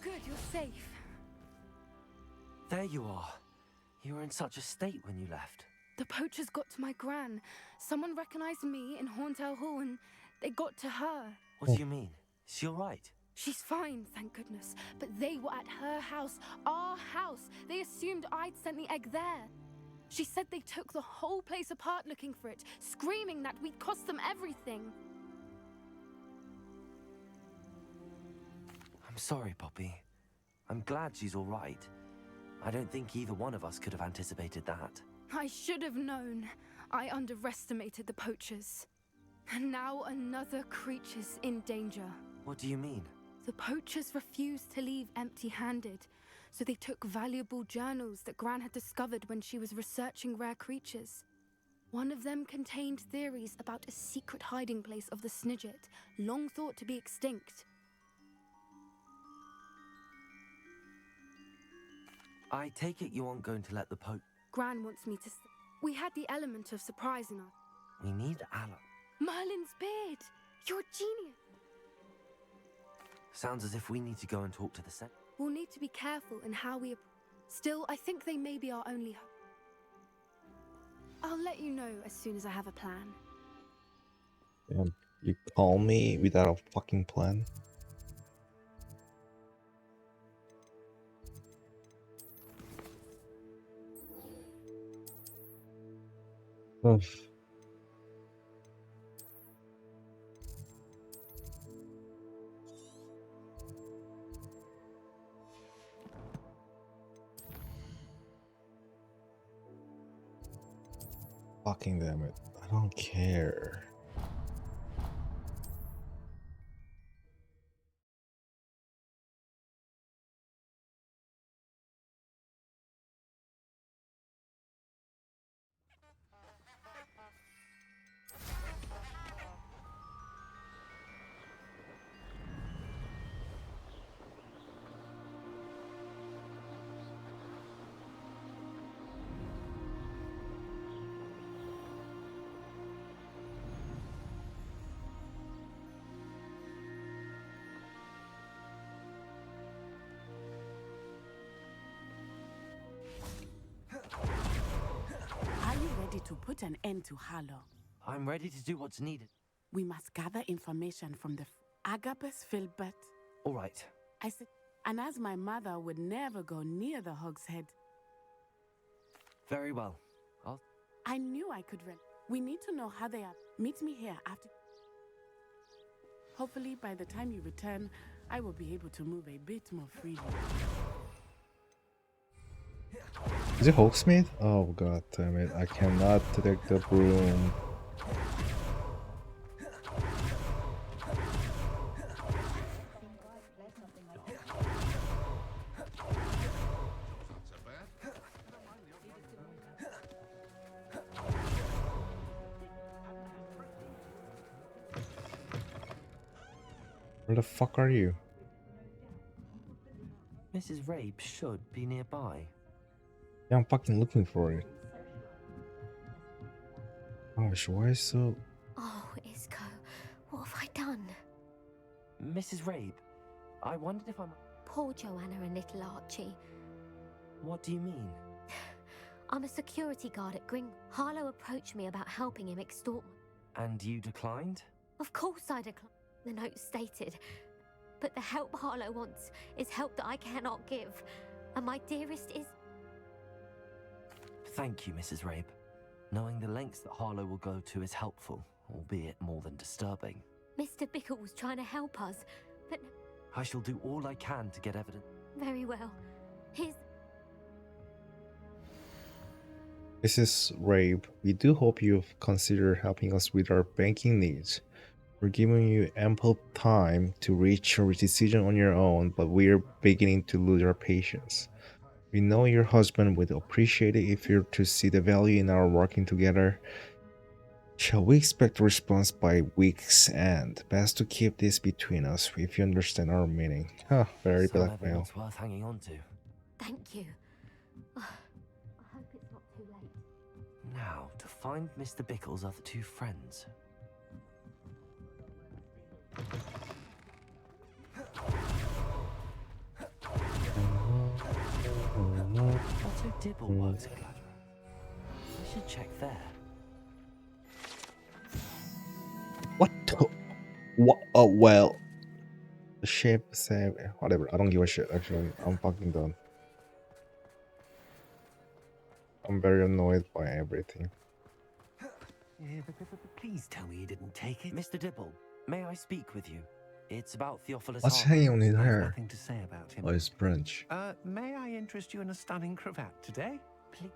good, you're safe. There you are. You were in such a state when you left. The poachers got to my gran. Someone recognized me in Horntail Hall and they got to her. What do you mean? Is she all right? She's fine, thank goodness. But they were at her house, our house. They assumed I'd sent the egg there. She said they took the whole place apart looking for it, screaming that we'd cost them everything. I'm sorry, Poppy. I'm glad she's all right. I don't think either one of us could have anticipated that. I should have known. I underestimated the poachers. And now another creature's in danger. What do you mean? The poachers refused to leave empty-handed, so they took valuable journals that Gran had discovered when she was researching rare creatures. One of them contained theories about a secret hiding place of the Snidget, long thought to be extinct. I take it you aren't going to let the Gran wants me to... We had the element of surprise in us. We need Alan. Merlin's beard! You're a genius! Sounds as if we need to go and talk to the set. We'll need to be careful in how we... Still, I think they may be our only hope. I'll let you know as soon as I have a plan. Damn, you call me without a fucking plan? Oof. Fucking damn it. I don't care. To put an end to Harlow. I'm ready to do what's needed. We must gather information from the Agabus Filbert. All right. I said, and as my mother would never go near the Hog's Head. Very well. I knew I could run. We need to know how they are. Meet me here after. Hopefully, by the time you return, I will be able to move a bit more freely. Is it Hogsmeade? Oh god damn it, I cannot detect the broom. Where the fuck are you? Mrs. Rabe should be nearby. Yeah, I'm fucking looking for it. Gosh, why so... Oh, Isco, what have I done? Mrs. Rabe, I wondered if I'm... Poor Joanna and little Archie. What do you mean? I'm a security guard at Gring. Harlow approached me about helping him extort... And you declined? Of course I declined, the note stated. But the help Harlow wants is help that I cannot give. And my dearest is... Thank you, Mrs. Rabe. Knowing the lengths that Harlow will go to is helpful, albeit more than disturbing. Mr. Bickle was trying to help us, but... I shall do all I can to get evidence. Very well. Mrs. Rabe, we do hope you've considered helping us with our banking needs. We're giving you ample time to reach your decision on your own, but we're beginning to lose our patience. We know your husband would appreciate it if you're to see the value in our working together. Shall we expect a response by week's end? Best to keep this between us, if you understand our meaning. Huh, very blackmail. It's worth hanging on to. Thank you. I hope it's not too late. Now, to find Mr. Bickle's other two friends. Dibble works at Gladwell. I should check there. What? What? Oh well. The ship said whatever. I don't give a shit. Actually, I'm fucking done. I'm very annoyed by everything. Please tell me you didn't take it. Mr. Dibble, may I speak with you? It's about Theophilus What's Harlow. hanging on his I have hair? nothing to say about him. Oh, his branch. May I interest you in a stunning cravat today? Please.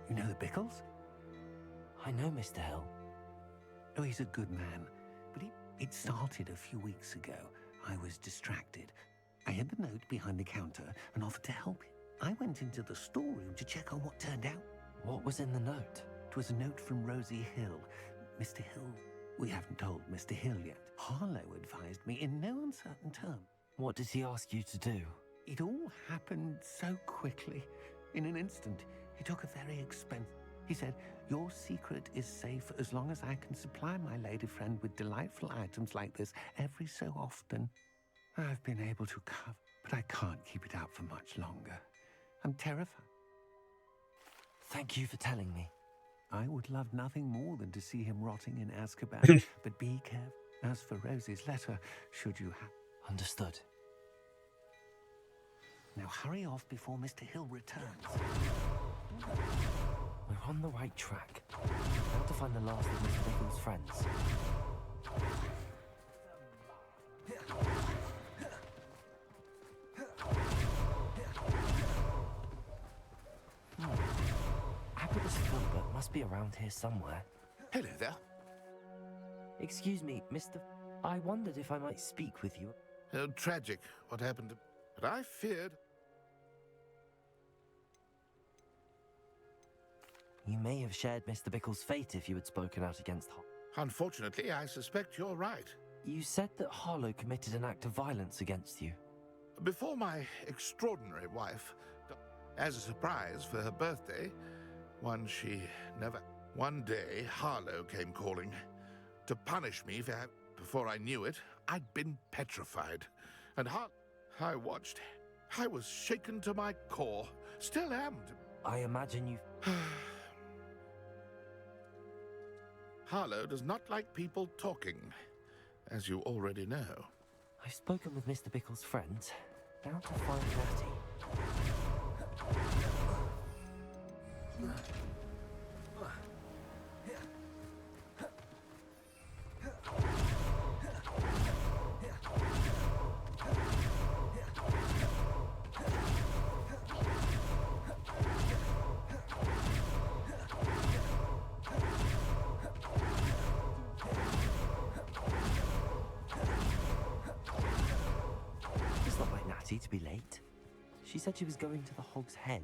You know the Bickles? I know Mr. Hill. Oh, he's a good man. But it started a few weeks ago. I was distracted. I hid the note behind the counter and offered to help him. I went into the storeroom to check on what turned out. What was in the note? It was a note from Rosie Hill. Mr. Hill. We haven't told Mr. Hill yet. Harlow advised me in no uncertain terms. What did he ask you to do? It all happened so quickly. In an instant, he took a very expensive... He said, your secret is safe as long as I can supply my lady friend with delightful items like this every so often. I've been able to cover, but I can't keep it out for much longer. I'm terrified. Thank you for telling me. I would love nothing more than to see him rotting in Azkaban, but be careful. As for Rosie's letter, should you have... Understood. Now hurry off before Mr. Hill returns. We're on the right track. Now to find the last of Mr. Bickle's friends. Agabus Filbert must be around here somewhere. Hello there. Excuse me, Mr. I wondered if I might speak with you. Tragic what happened to... But I feared... You may have shared Mr. Bickle's fate if you had spoken out against Harlow. Unfortunately, I suspect you're right. You said that Harlow committed an act of violence against you. Before my extraordinary wife, as a surprise for her birthday, one she never... One day, Harlow came calling to punish me for... Before I knew it, I'd been petrified. And I watched. I was shaken to my core. Still am. I imagine you... Harlow does not like people talking, as you already know. I've spoken with Mr. Bickle's friends. Now to find Natty. To be late. She said she was going to the Hog's Head.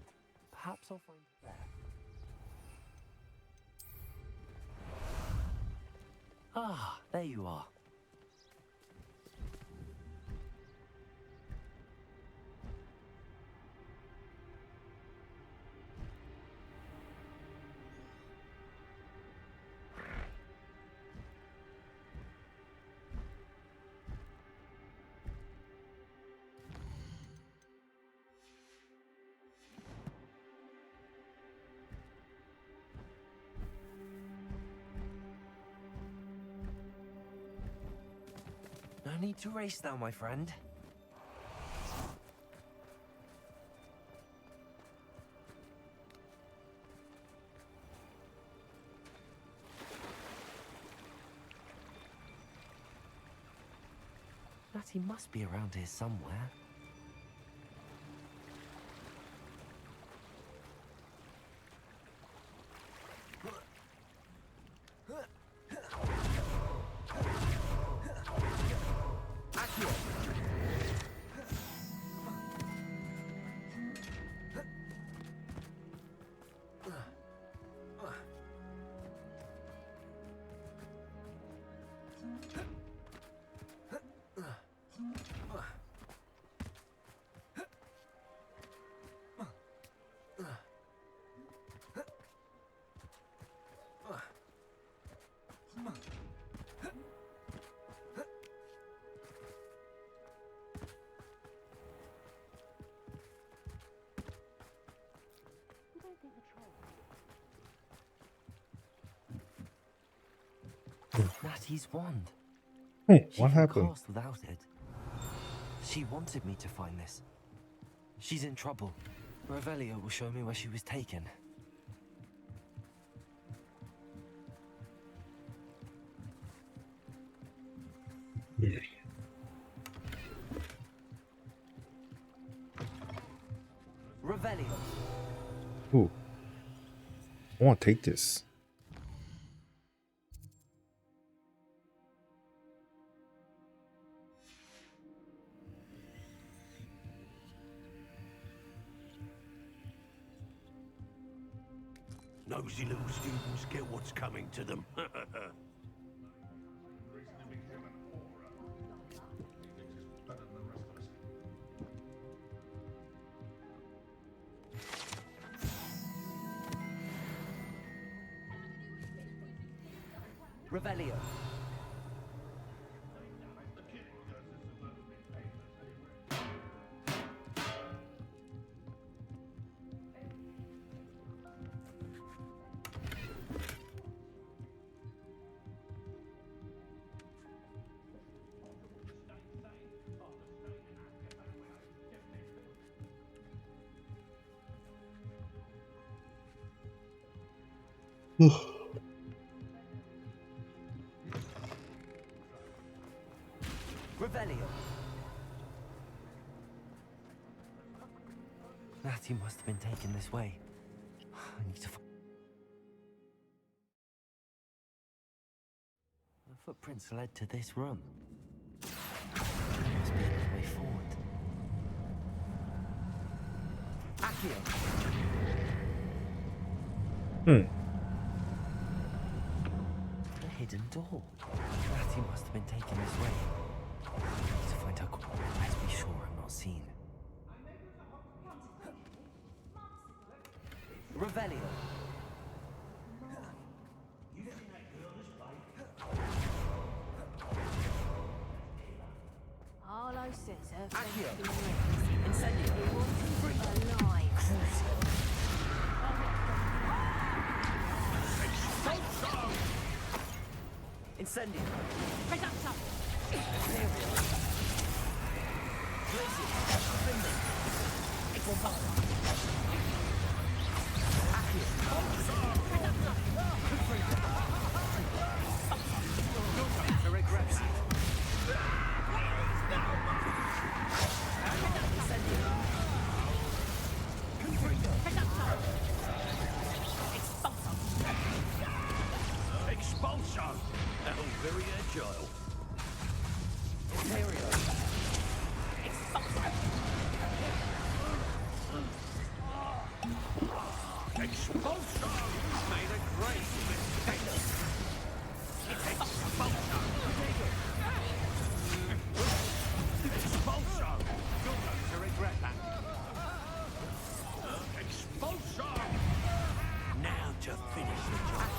Perhaps I'll find her there. Ah, there you are. No need to race now, my friend. Natty must be around here somewhere. Natty's wand. Oh, She what can happened? cast without it. She wanted me to find this. She's in trouble. Revelio will show me where she was taken. Revelio. Ooh. I want to take this. Nosy little students get what's coming to them. Revelio. Revelio. Natty must have been taken this way. I need to. The footprints led to this room. There must be another way forward. Accio. A hidden door. Natty must have been taken this way. I need to find her. Let's be sure I'm not seen. Revelio. Arlo says her Accio. friend Incendio. alive. Incendio. Reducto. Expulso! How very agile. Expulso! Made a great mistake. Expulso! Expulso! You're going to regret that. Expulso! Now to finish the job.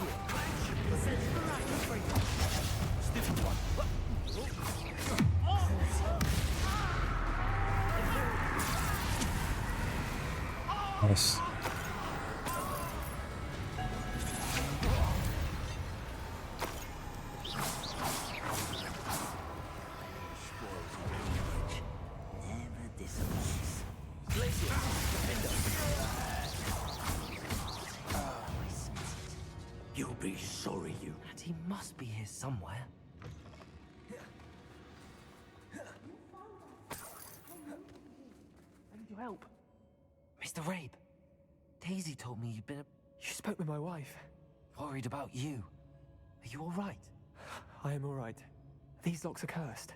Stiff one. Nice. Never disappoints. You'll be sorry you... Natty must be here somewhere. I need your help. Mr. Rabe, Daisy told me you'd been You spoke with my wife. worried about you. Are you all right? I am all right. These locks are cursed,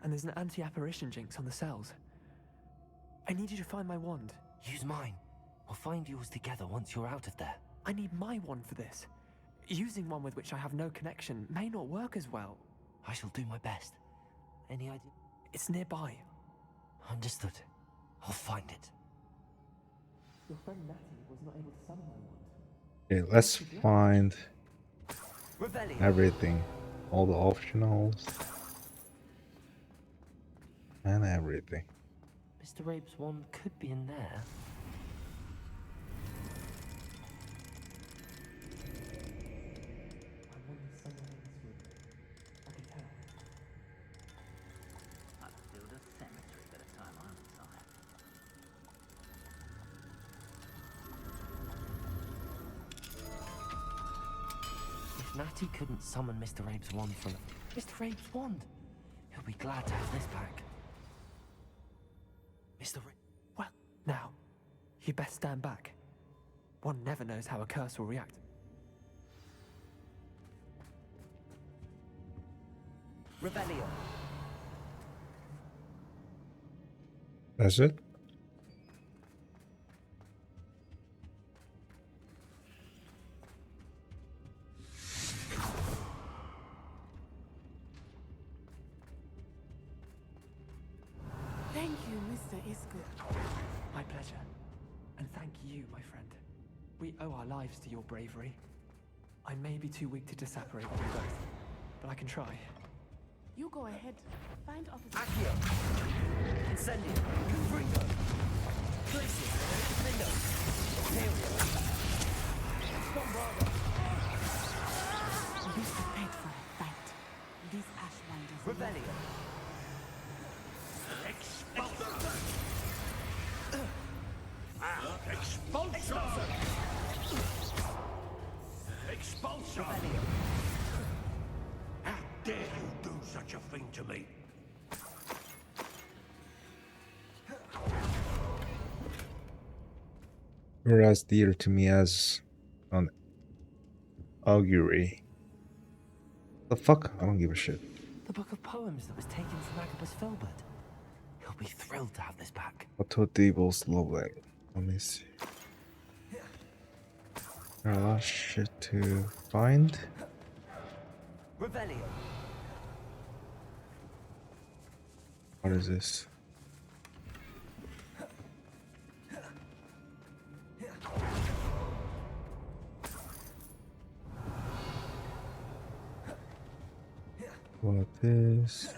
and there's an anti-apparition jinx on the cells. I need you to find my wand. Use mine. We'll find yours together once you're out of there. I need my wand for this. Using one with which I have no connection may not work as well. I shall do my best. Any idea? It's nearby. Understood. I'll find it. Your friend Natty was not able to summon my wand. Okay, let's find Revelio. everything. All the optionals. And everything. Mr. Rabe's wand could be in there. My wand is somewhere in this room. Natty couldn't summon Mr. Abe's wand from... Mr. Abe's wand? He'll be glad to have this back. Mr. Abe... Well, now, you best stand back. One never knows how a curse will react. Revelio. That's it? Thank you, Mr. Isco. My pleasure. And thank you, my friend. We owe our lives to your bravery. I may be too weak to disapparate with you both, but I can try. You go ahead. Find officer. Accio. Incendio. Confringo. Glacier. Lindo. Imperial. Bombardo. Be prepared for a fight. These Ashwinders. Revelio. Expulsion! Expulsion! Revelio. How dare you do such a thing to me? You're as dear to me as an augury. The fuck? I don't give a shit. The book of poems that was taken from Agabus Filbert. He'll be thrilled to have this back. Auto Devil's love letter. Let me see. There are a lot of shit to find. Revelio. What is this? What is this?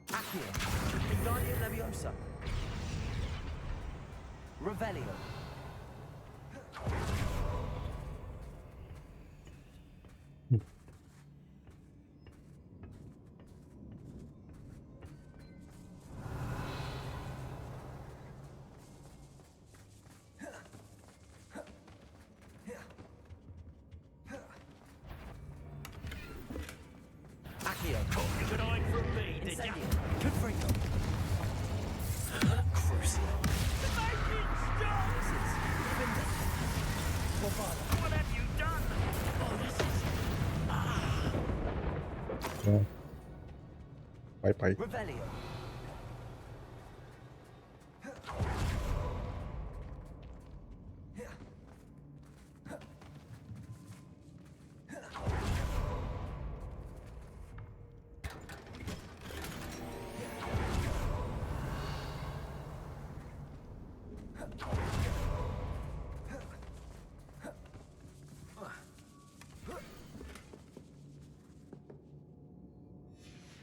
Accio. Wingardium Leviosa. Revelio. Accio. You could hide from me, did ya? Incendio. Confringo. Crucio. The Vikings stop! Bombardo. What have you done? Oh, this is... Yeah. Bye bye. Revelio.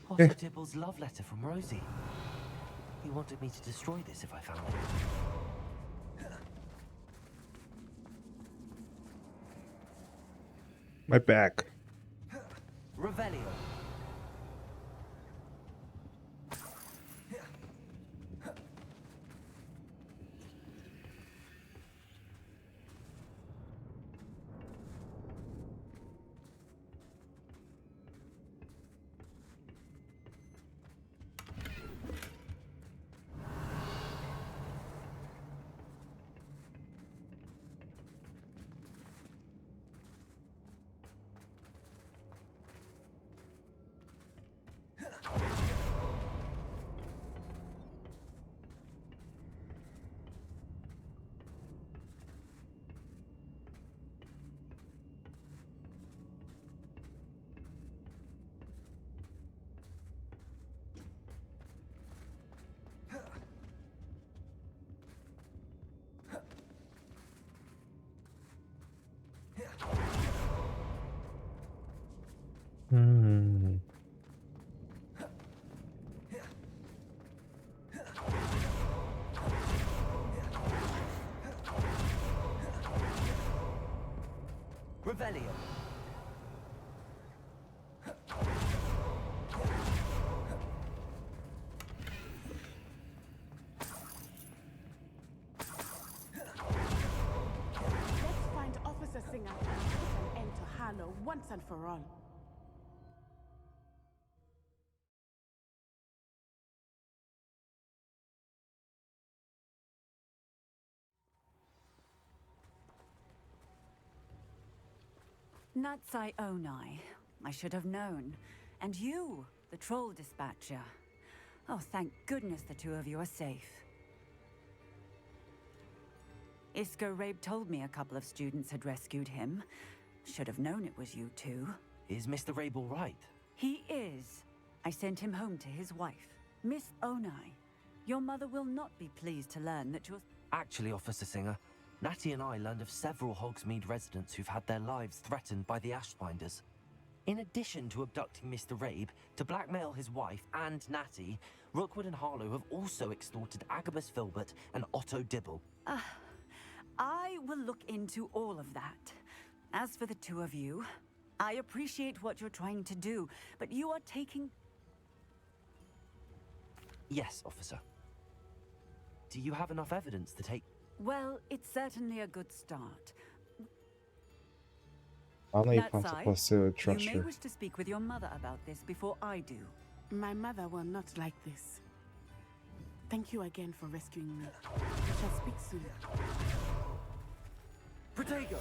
Otto Dibble's love letter from Rosie. He wanted me to destroy this if I found it. My back. Revelio. once and for all. Natsai Onai. I should have known. And you, the troll dispatcher. Oh, thank goodness the two of you are safe. Isco Rabe told me a couple of students had rescued him. Should have known it was you two. Is Mr. Rabe all right? He is. I sent him home to his wife. Miss Onai, your mother will not be pleased to learn that you're... Actually, Officer Singer, Natty and I learned of several Hogsmeade residents who've had their lives threatened by the Ashbinders. In addition to abducting Mr. Rabe to blackmail his wife and Natty, Rookwood and Harlow have also extorted Agabus Filbert and Otto Dibble. I will look into all of that. As for the two of you, I appreciate what you're trying to do, but you are taking... Yes, officer. Do you have enough evidence to take... Well, it's certainly a good start. Natsai, you may wish to speak with your mother about this before I do. My mother will not like this. Thank you again for rescuing me. We shall speak soon. Protego!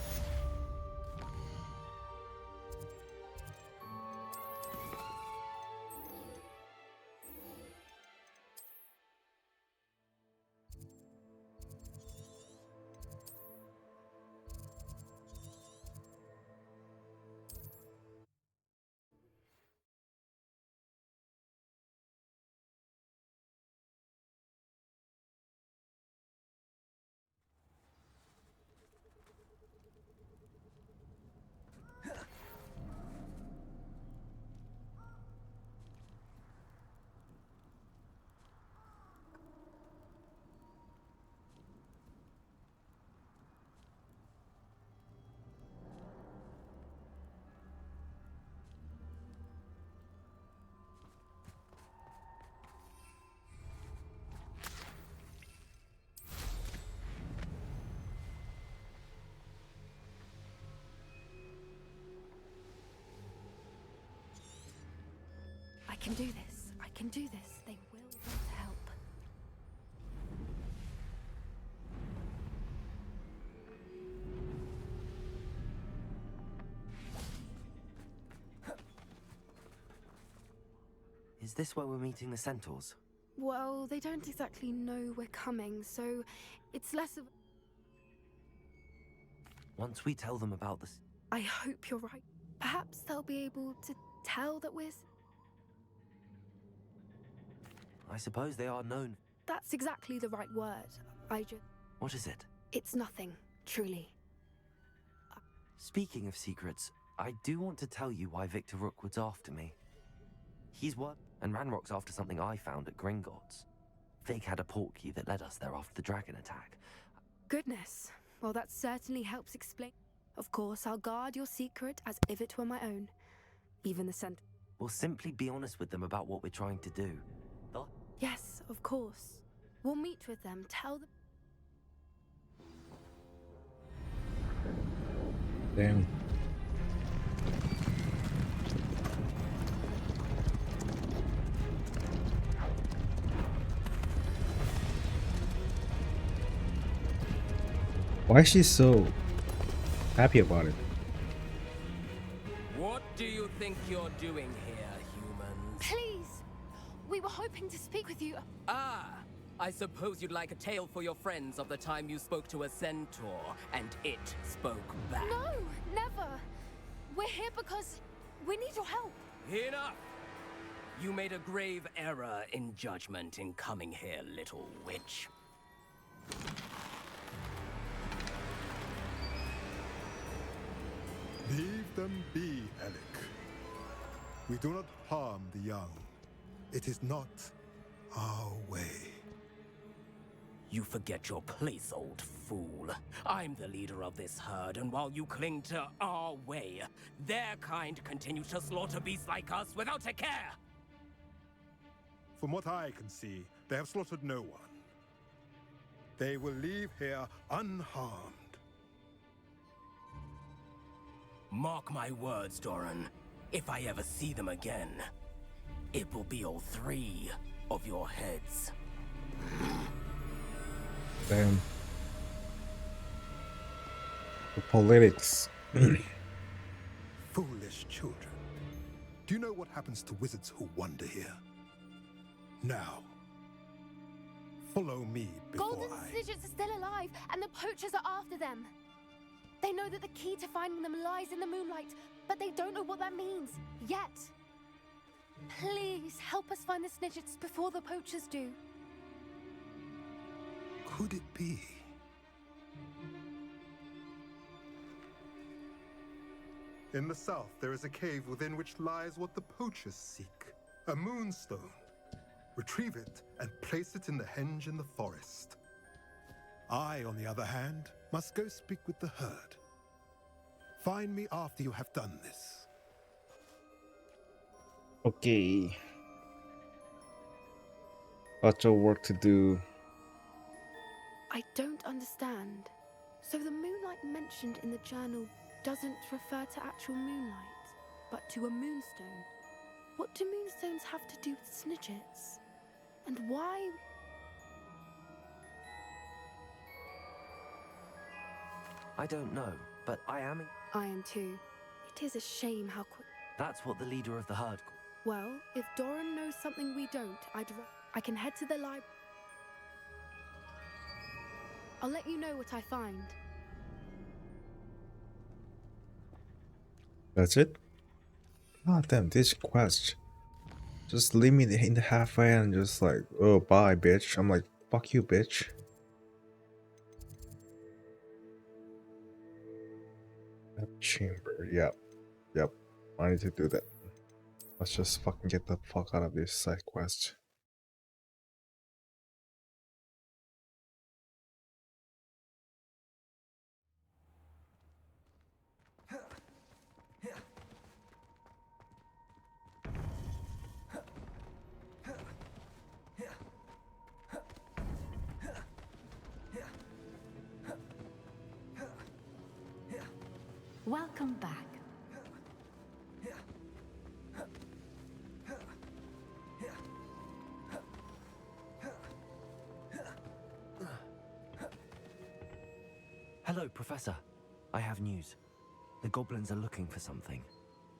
I can do this. I can do this. They will want to help. Is this where we're meeting the Centaurs? Well, they don't exactly know we're coming, so it's less of... Once we tell them about this... I hope you're right. Perhaps they'll be able to tell that we're... I suppose they are known... That's exactly the right word. What is it? It's nothing, truly. Speaking of secrets, I do want to tell you why Victor Rookwood's after me. He's what? And Ranrock's after something I found at Gringotts. Fig had a portkey that led us there after the dragon attack. Goodness. Well, that certainly helps explain. Of course, I'll guard your secret as if it were my own. Even the center. We'll simply be honest with them about what we're trying to do. Yes, of course. We'll meet with them, tell them... Damn. Why is she so happy about it? What do you think you're doing here, humans? Please! We were hoping to speak with you. Ah! I suppose you'd like a tale for your friends of the time you spoke to a centaur, and it spoke back. No, never. We're here because we need your help. Enough! You made a grave error in judgment in coming here, little witch. Leave them be, Alec. We do not harm the young. It is not our way. You forget your place, old fool. I'm the leader of this herd, and while you cling to our way, their kind continue to slaughter beasts like us without a care! From what I can see, they have slaughtered no one. They will leave here unharmed. Mark my words, Doran. If I ever see them again, it will be all 3 of your heads. Damn. The politics. Foolish children. Do you know what happens to wizards who wander here? Now, follow me before Golden I... Snidgets are still alive, and the poachers are after them. They know that the key to finding them lies in the moonlight, but they don't know what that means, yet. Please, help us find the Snidgets before the poachers do. Could it be? In the south, there is a cave within which lies what the poachers seek. A moonstone. Retrieve it and place it in the henge in the forest. I, on the other hand, must go speak with the herd. Find me after you have done this. Okay. Lots of work to do. I don't understand. So the moonlight mentioned in the journal doesn't refer to actual moonlight, but to a moonstone. What do moonstones have to do with Snidgets? And why? I don't know, but I am... I am too. It is a shame how quick... That's what the leader of the herd... Well, if Doran knows something we don't, I can head to the library. I'll let you know what I find. That's it? God damn, this quest. Just leave me in the halfway and just like, oh, bye, bitch. I'm like, fuck you, bitch. That chamber, yep. Yep. I need to do that. Let's just fucking get the fuck out of this side quest. Welcome back. Hello, Professor. I have news. The goblins are looking for something.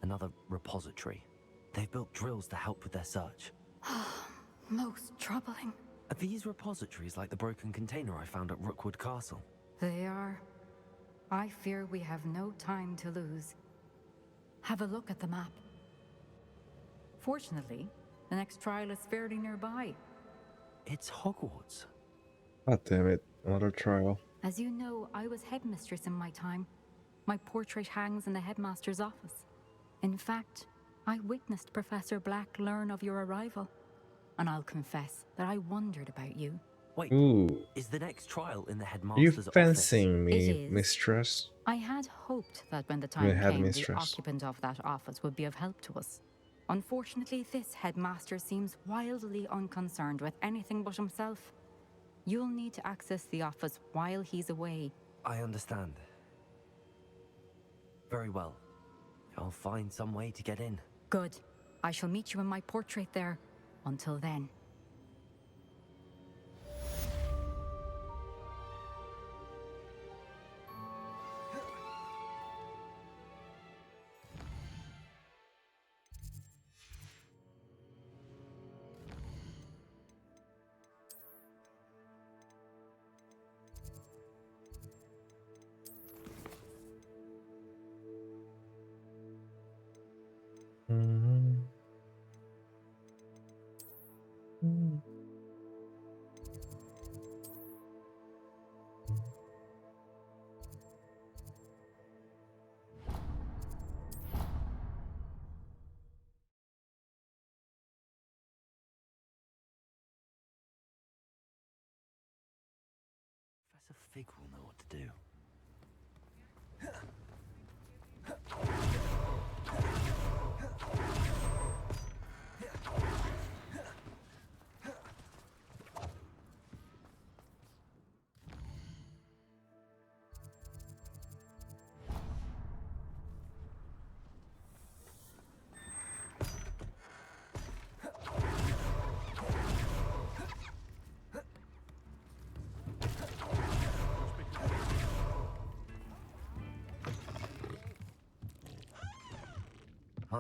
Another repository. They've built drills to help with their search. Most troubling. Are these repositories like the broken container I found at Rookwood Castle? They are. I fear we have no time to lose. Have a look at the map. Fortunately, the next trial is fairly nearby. It's Hogwarts. God damn it, another trial. As you know, I was headmistress in my time. My portrait hangs in the headmaster's office. In fact, I witnessed Professor Black learn of your arrival. And I'll confess that I wondered about you. Wait, Ooh. Is the next trial in the Are headmaster's you office? fencing me, It is. mistress? I had hoped that when the time came, the headmistress. occupant of that office would be of help to us. Unfortunately, this headmaster seems wildly unconcerned with anything but himself. You'll need to access the office while he's away. I understand. Very well. I'll find some way to get in. Good. I shall meet you in my portrait there. Until then. Professor Fig will know what to do.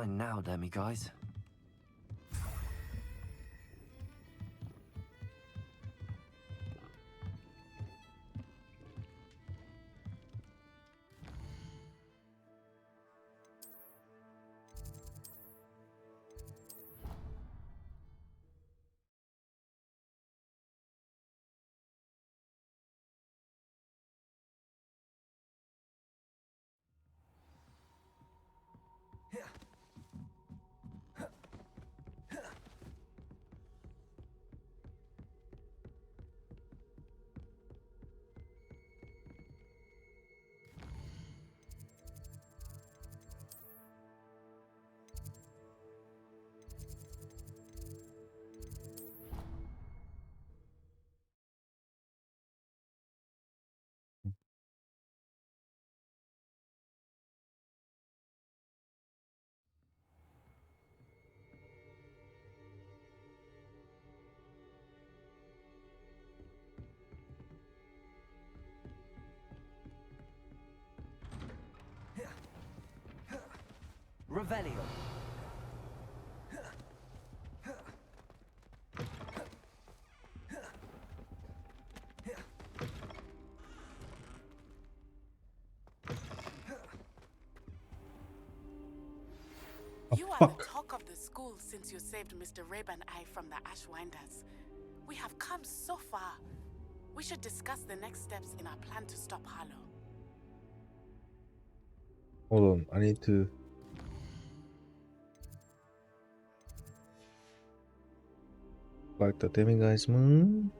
sign now, demiguise. Revelio. You are the talk of the school since you saved Mr. Rabe and I from the Ashwinders. We have come so far. We should discuss the next steps in our plan to stop Harlow. Hold on, I need to... Like the demiguise moon.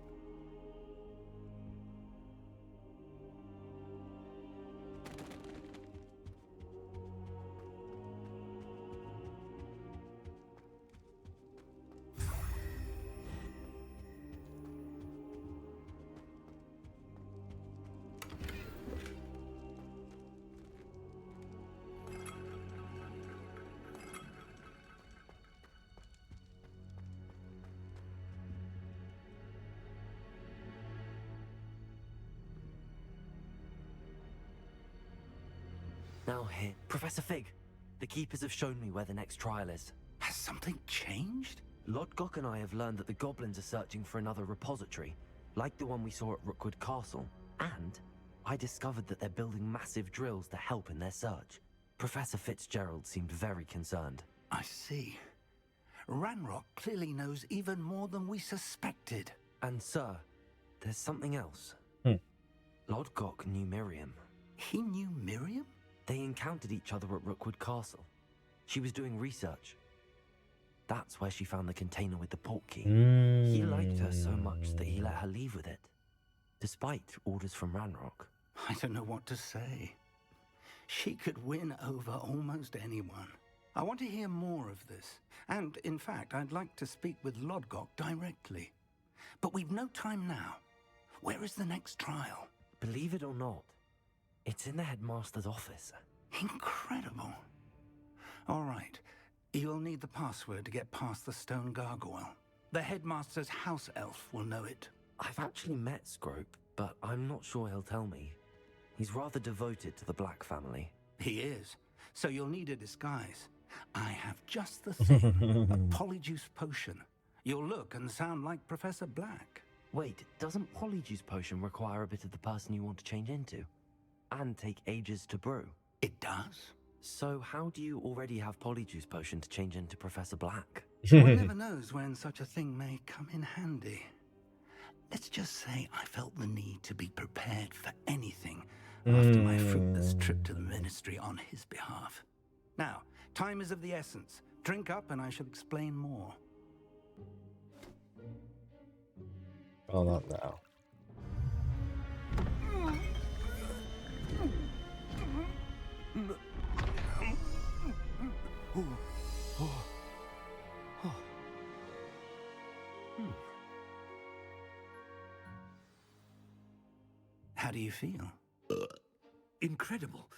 Now here, Professor Fig. The Keepers have shown me where the next trial is. Has something changed? Lodgok and I have learned that the goblins are searching for another repository, like the one we saw at Rookwood Castle. And I discovered that they're building massive drills to help in their search. Professor Fitzgerald seemed very concerned. I see. Ranrock clearly knows even more than we suspected. And sir, there's something else. Lodgok knew Miriam. He knew Miriam? They encountered each other at Rookwood Castle. She was doing research. That's where she found the container with the portkey. He liked her so much that he let her leave with it, despite orders from Ranrock. I don't know what to say. She could win over almost anyone. I want to hear more of this. And, in fact, I'd like to speak with Lodgok directly. But we've no time now. Where is the next trial? Believe it or not, it's in the headmaster's office. Incredible. All right. You'll need the password to get past the stone gargoyle. The headmaster's house elf will know it. I've actually met Scrope, but I'm not sure he'll tell me. He's rather devoted to the Black family. He is. So you'll need a disguise. I have just the thing. A polyjuice potion. You'll look and sound like Professor Black. Wait, doesn't Polyjuice Potion require a bit of the person you want to change into? And take ages to brew? It does. So how do you already have Polyjuice Potion to change into Professor Black? One never knows when such a thing may come in handy. Let's just say I felt the need to be prepared for anything after my fruitless trip to the ministry on his behalf. Now, time is of the essence. Drink up and I shall explain more. Oh, not now. How do you feel? Incredible.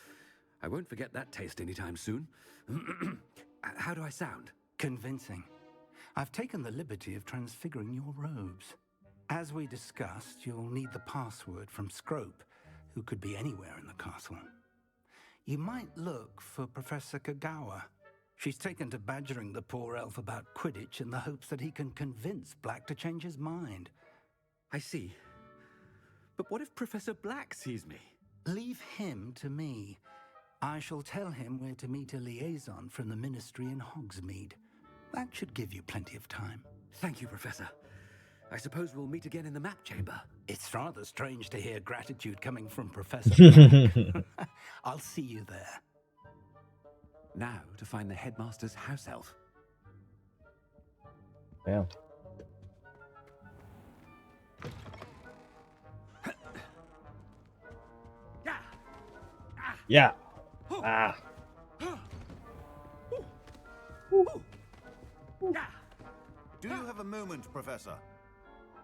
I won't forget that taste anytime soon. How do I sound? Convincing. I've taken the liberty of transfiguring your robes. As we discussed, you'll need the password from Scrope, who could be anywhere in the castle. You might look for Professor Kagawa. She's taken to badgering the poor elf about Quidditch in the hopes that he can convince Black to change his mind. I see. But what if Professor Black sees me? Leave him to me. I shall tell him where to meet a liaison from the Ministry in Hogsmeade. That should give you plenty of time. Thank you, Professor. I suppose we'll meet again in the map chamber. It's rather strange to hear gratitude coming from Professor Black. I'll see you there. Now to find the headmaster's house elf. Yeah. Yeah. Ah. Do you have a moment, Professor?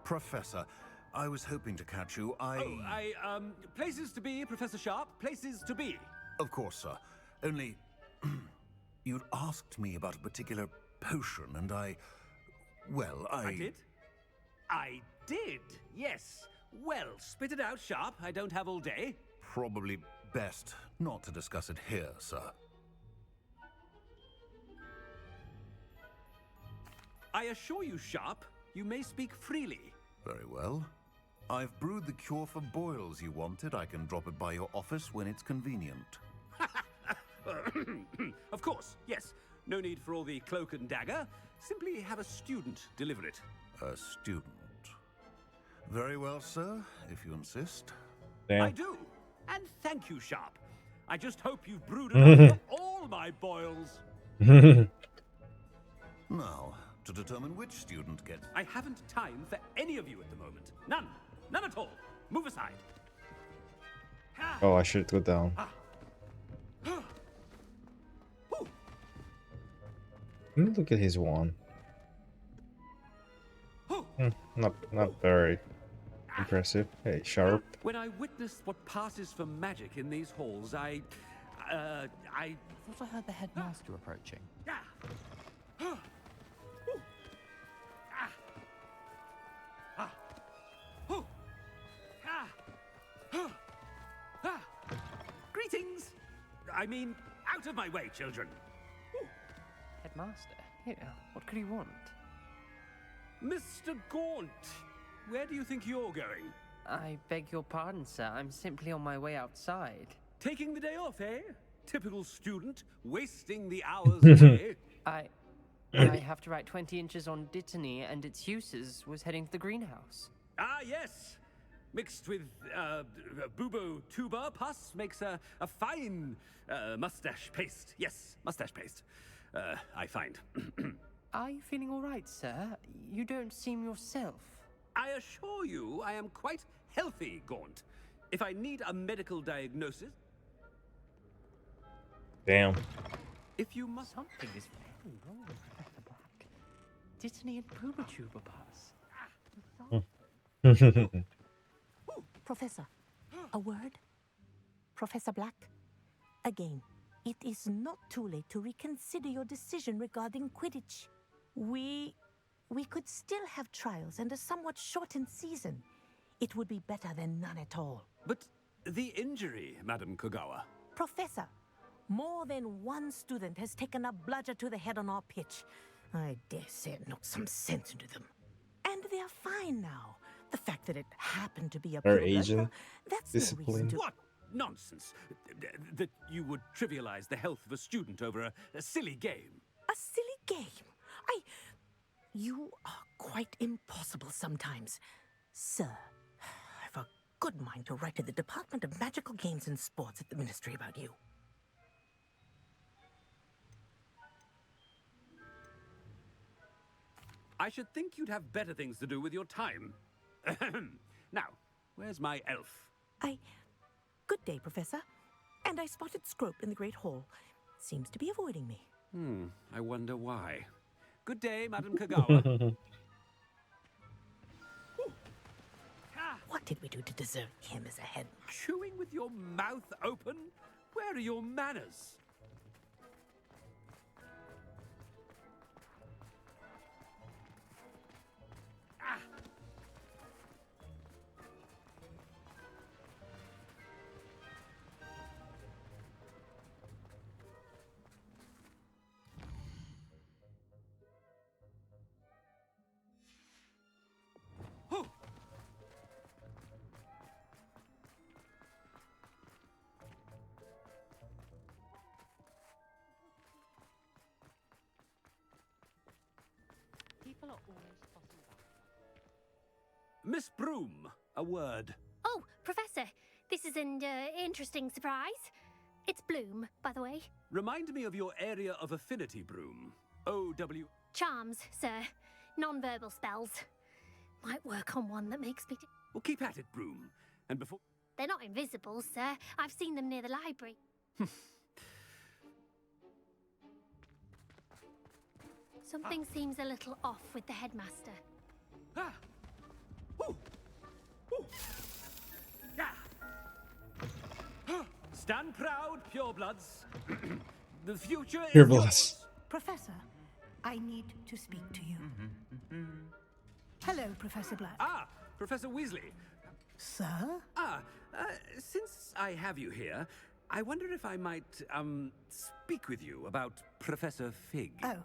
Professor, I was hoping to catch you. Places to be, Professor Sharp. Places to be. Of course, sir. Only, you'd asked me about a particular potion, and I did? I did, yes. Well, spit it out, Sharp. I don't have all day. Probably best not to discuss it here, sir. I assure you, Sharp, you may speak freely. Very well. I've brewed the cure for boils you wanted. I can drop it by your office when it's convenient. Of course, yes. No need for all the cloak and dagger. Simply have a student deliver it. A student. Very well, sir, if you insist. Damn. I do. And thank you, Sharp. I just hope you've brewed enough for all my boils. Now, to determine which student gets... I haven't time for any of you at the moment. None. None at all. Move aside. Oh, I should go down. Let me look at his wand. Not very impressive. Hey, Sharp. When I witnessed what passes for magic in these halls, I thought I heard the headmaster approaching. Greetings! I mean, out of my way, children. Headmaster? Here, what could he want? Mr. Gaunt, where do you think you're going? I beg your pardon, sir. I'm simply on my way outside. Taking the day off, eh? Typical student, wasting the hours away. I have to write 20 inches on Dittany and its uses. Was heading to the greenhouse. Ah, yes. Mixed with bubo tuber pus makes a fine mustache paste. Yes, mustache paste. I find. Are you feeling all right, sir? You don't seem yourself. I assure you I am quite healthy, Gaunt. If I need a medical diagnosis... Damn. If you must... Something is very wrong with Professor Black. Dittany and bubo tuber pus. Professor, a word? Professor Black? Again, it is not too late to reconsider your decision regarding Quidditch. We could still have trials and a somewhat shortened season. It would be better than none at all. But the injury, Madam Kogawa. Professor, more than one student has taken a bludger to the head on our pitch. I dare say it knocked some sense into them. And they're fine now. The fact that it happened to be a Asian that's discipline. no reason to... What nonsense! That you would trivialize the health of a student over a silly game. A silly game? You are quite impossible sometimes. Sir, I've a good mind to write to the Department of Magical Games and Sports at the Ministry about you. I should think you'd have better things to do with your time. Now, where's my elf? Good day, Professor. And I spotted Scrope in the Great Hall. Seems to be avoiding me. I wonder why. Good day, Madam Kogawa. What did we do to deserve him as a head? Chewing with your mouth open? Where are your manners? Miss Broom, a word. Oh, Professor, this is an interesting surprise. It's Bloom, by the way. Remind me of your area of affinity, Broom. O-W... Charms, sir. Non-verbal spells. Might work on one that makes me... Well, keep at it, Broom. And before... They're not invisible, sir. I've seen them near the library. Something seems a little off with the headmaster. Ah! Ooh! Ooh! Yeah! Stand proud, purebloods. The future is yours. Professor, I need to speak to you. Hello, Professor Black. Ah, Professor Weasley. Sir? Since I have you here, I wonder if I might, speak with you about Professor Fig. Oh,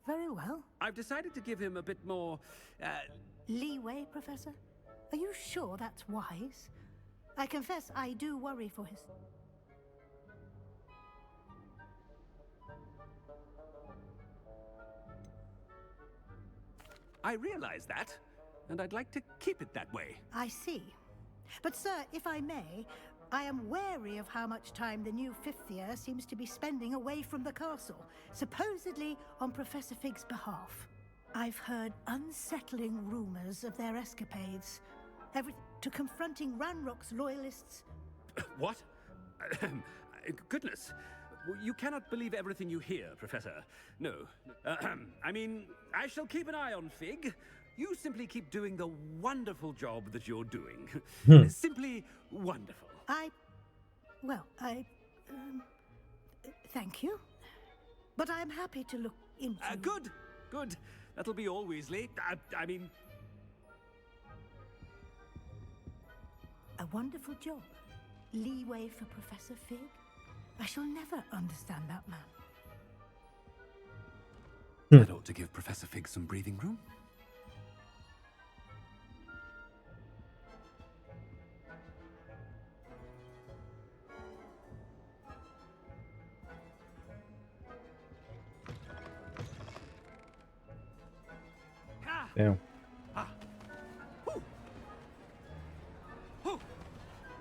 very well. I've decided to give him a bit more, Leeway, Professor? Are you sure that's wise? I confess I do worry for his... I realize that, and I'd like to keep it that way. I see. But, sir, if I may, I am wary of how much time the new fifth year seems to be spending away from the castle, supposedly on Professor Fig's behalf. I've heard unsettling rumors of their escapades. Everything to confronting Ranrock's loyalists. What? Goodness. You cannot believe everything you hear, Professor. No. I mean, I shall keep an eye on Fig. You simply keep doing the wonderful job that you're doing. Simply wonderful. Thank you. But I'm happy to look into... Good. That'll be all, Weasley. I mean... A wonderful job. Leeway for Professor Fig? I shall never understand that man. That ought to give Professor Fig some breathing room. Damn.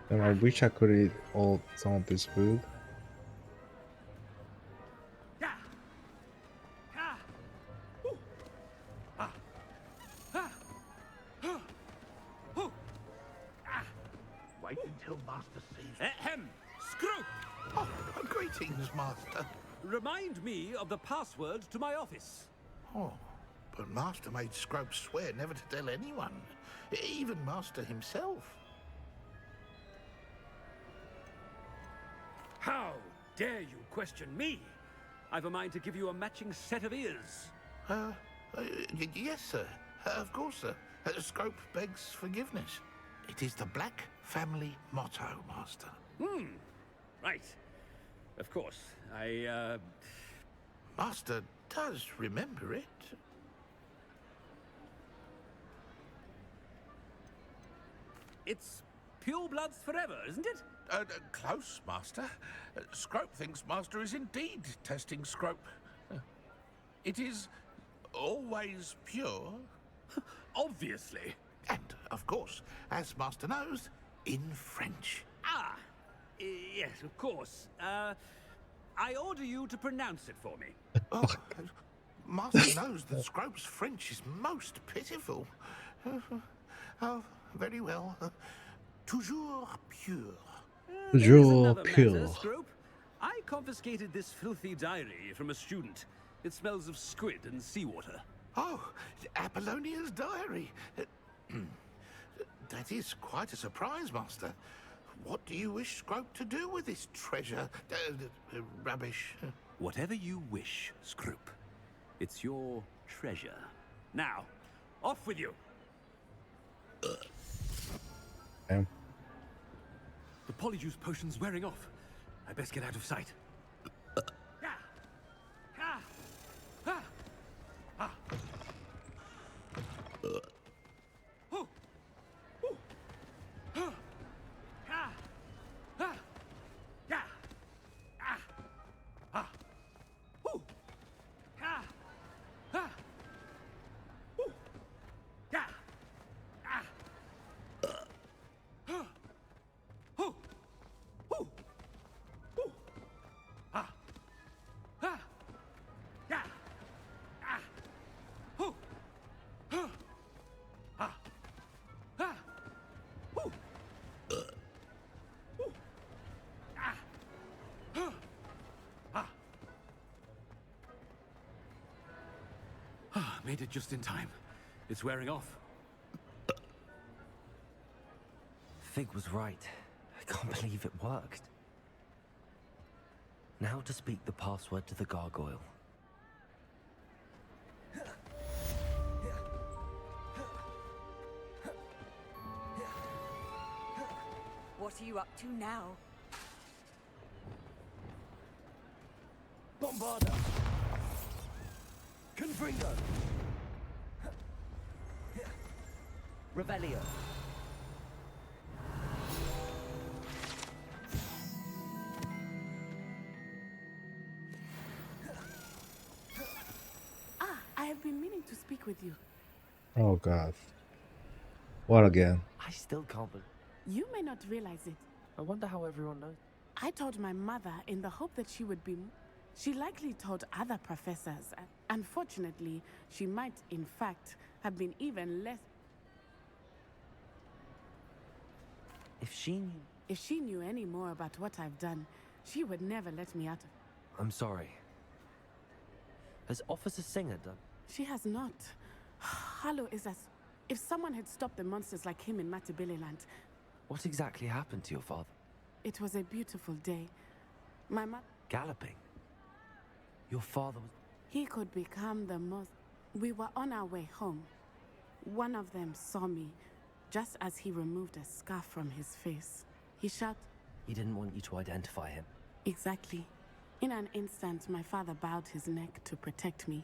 And I wish I could eat all some of this food. Wait until Master sees. Ahem! Screw! Oh, greetings, Master. Remind me of the password to my office. Oh, but Master made Scrope swear never to tell anyone, even Master himself. How dare you question me? I've a mind to give you a matching set of ears. Yes, sir. Of course, sir. Scrope begs forgiveness. It is the Black family motto, Master. Right. Of course. Master does remember it. It's purebloods forever, isn't it? Close, Master. Scrope thinks Master is indeed testing Scrope. It is always pure. Obviously. And, of course, as Master knows, in French. Yes, of course. I order you to pronounce it for me. Master knows that Scrope's French is most pitiful. Oh, very well. Toujours pure. Toujours pure. Scrope. I confiscated this filthy diary from a student. It smells of squid and seawater. Oh, Apollonia's diary. That is quite a surprise, Master. What do you wish Scrope to do with this treasure? Rubbish. Whatever you wish, Scrope. It's your treasure. Now, off with you. Damn. The polyjuice potion's wearing off. I best get out of sight. Made it just in time. It's wearing off. Fig was right. I can't believe it worked. Now to speak the password to the gargoyle. What are you up to now? Bombarda! Confringo! Revelio! I have been meaning to speak with you. Oh god. What again? I still can't believe... You may not realize it. I wonder how everyone knows. I told my mother in the hope that she would be... She likely told other professors. Unfortunately, she might, in fact, have been even less... If she knew any more about what I've done, she would never let me out of... I'm sorry. Has Officer Singer done? She has not. Harlow is as... If someone had stopped the monsters like him in Matabeleland... What exactly happened to your father? It was a beautiful day. My mother... Galloping? Your father was... He could become the most... We were on our way home. One of them saw me, just as he removed a scarf from his face. He shouted... He didn't want you to identify him. Exactly. In an instant, my father bowed his neck to protect me,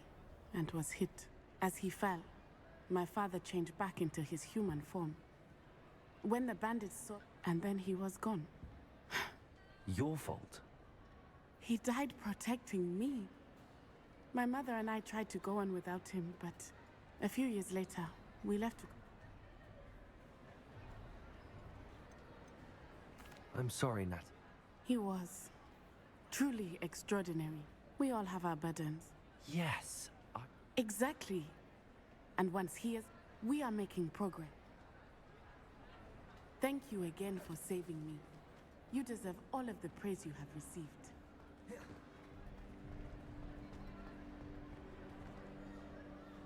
and was hit. As he fell, my father changed back into his human form. When the bandits saw... And then he was gone. Your fault? He died protecting me. My mother and I tried to go on without him, but a few years later, we left. I'm sorry, Nat. He was truly extraordinary. We all have our burdens. Yes, Exactly. And once he is, we are making progress. Thank you again for saving me. You deserve all of the praise you have received.